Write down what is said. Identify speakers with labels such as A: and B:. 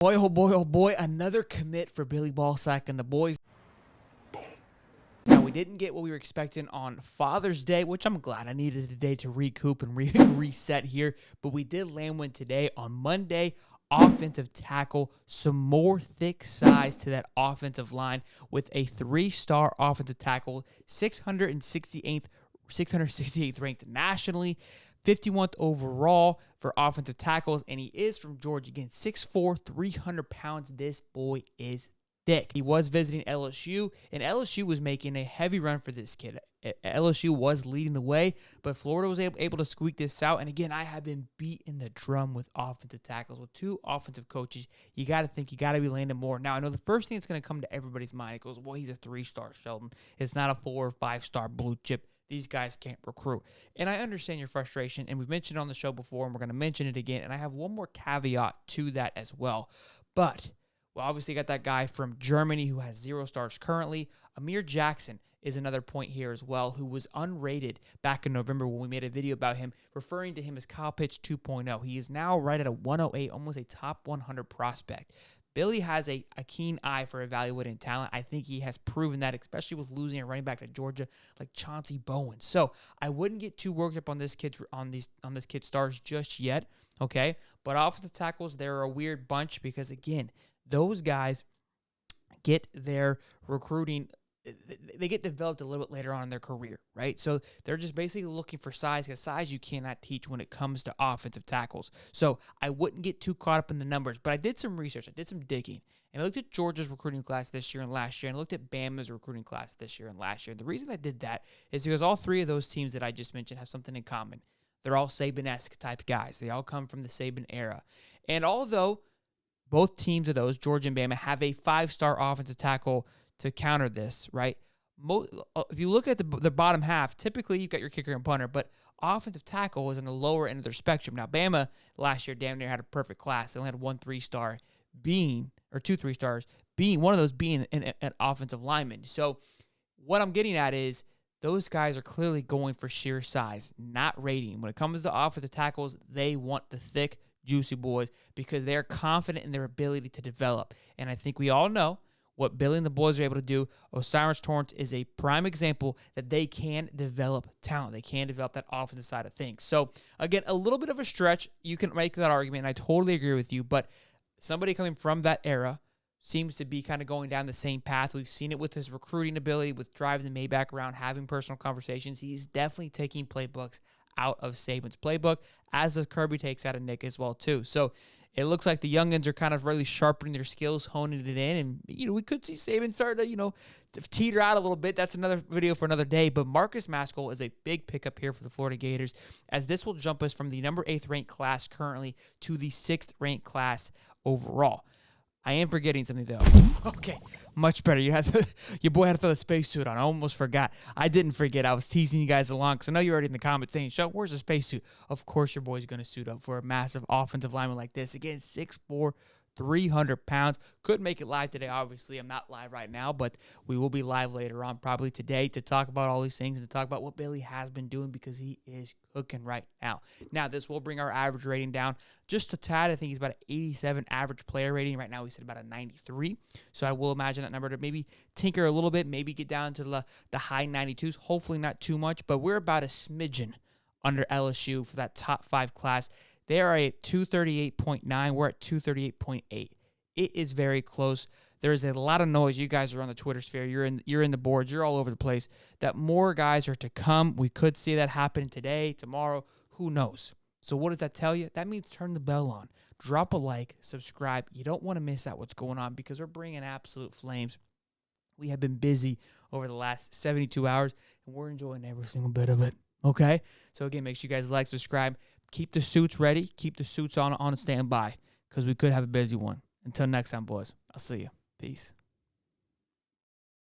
A: Boy, oh boy, oh boy, another commit for Billy Ballsack and the boys. Now, we didn't get what we were expecting on Father's Day, which I'm glad. I needed a day to recoup and reset here, but we did land one today on Monday. Offensive tackle, some more thick size to that offensive line with a 3-star offensive tackle, 668th ranked nationally, 51st overall for offensive tackles, and he is from Georgia. Again, 6'4", 300 pounds. This boy is thick. He was visiting LSU, and LSU was making a heavy run for this kid. LSU was leading the way, but Florida was able to squeak this out. And again, I have been beating the drum with offensive tackles. With 2 offensive coaches, you got to think you got to be landing more. Now, I know the first thing that's going to come to everybody's mind, it goes, well, he's a 3-star, Sheldon. It's not a 4 or 5-star blue chip. These guys can't recruit. And I understand your frustration, and we've mentioned it on the show before, and we're going to mention it again. And I have one more caveat to that as well. But we obviously got that guy from Germany who has 0 stars currently. Amir Jackson is another point here as well, who was unrated back in November when we made a video about him, referring to him as Kyle Pitts 2.0. He is now right at a 108, almost a top 100 prospect. Billy has a keen eye for evaluating talent. I think he has proven that, especially with losing a running back to Georgia like Chauncey Bowen. So I wouldn't get too worked up on this kid's stars just yet, okay? But offensive tackles, they're a weird bunch because, again, those guys get their recruiting, they get developed a little bit later on in their career, right? So they're just basically looking for size, because size you cannot teach when it comes to offensive tackles. So I wouldn't get too caught up in the numbers, but I did some research. I did some digging, and I looked at Georgia's recruiting class this year and last year, and I looked at Bama's recruiting class this year and last year. The reason I did that is because all 3 of those teams that I just mentioned have something in common. They're all Saban-esque type guys. They all come from the Saban era. And although both teams of those, Georgia and Bama, have a 5-star offensive tackle to counter this, right? If you look at the bottom half, typically you've got your kicker and punter, but offensive tackle is on the lower end of their spectrum. Now, Bama last year damn near had a perfect class. They only had 1 3-star being, or 2 3-stars, being one of those being an offensive lineman. So what I'm getting at is those guys are clearly going for sheer size, not rating. When it comes to offensive tackles, they want the thick, juicy boys because they're confident in their ability to develop. And I think we all know what Billy and the boys are able to do. Osiris Torrance is a prime example that they can develop talent. They can develop that offensive side of things. So, again, a little bit of a stretch. You can make that argument, and I totally agree with you. But somebody coming from that era seems to be kind of going down the same path. We've seen it with his recruiting ability, with driving the Maybach around, having personal conversations. He's definitely taking playbooks out of Saban's playbook, as does Kirby takes out of Nick as well, too. So, it looks like the youngins are kind of really sharpening their skills, honing it in, and, we could see Saban start to, to teeter out a little bit. That's another video for another day, but Marcus Mascoll is a big pickup here for the Florida Gators, as this will jump us from the number 8th ranked class currently to the 6th ranked class overall. I am forgetting something, though. Okay, much better. Your boy had to throw the spacesuit on. I almost forgot. I didn't forget. I was teasing you guys along because I know you're already in the comments saying, "Show, where's the spacesuit?" Of course, your boy's going to suit up for a massive offensive lineman like this. Again, 6'4", 300 pounds. Could make it live today. Obviously, I'm not live right now, but we will be live later on, probably today, to talk about all these things and to talk about what Billy has been doing, because he is cooking right now. Now, this will bring our average rating down just a tad. I think he's about an 87 average player rating. Right now, we said about a 93. So I will imagine that number to maybe tinker a little bit, maybe get down to the high 92s. Hopefully not too much, but we're about a smidgen under LSU for that top 5 class. They are at 238.9. We're at 238.8. It is very close. There is a lot of noise. You guys are on the Twitter sphere. You're in the boards. You're all over the place. That more guys are to come. We could see that happen today, tomorrow. Who knows? So what does that tell you? That means turn the bell on. Drop a like. Subscribe. You don't want to miss out what's going on, because we're bringing absolute flames. We have been busy over the last 72 hours, and we're enjoying every single bit of it. Okay? So, again, make sure you guys like, subscribe. Keep the suits ready. Keep the suits on standby, because we could have a busy one. Until next time, boys, I'll see you. Peace.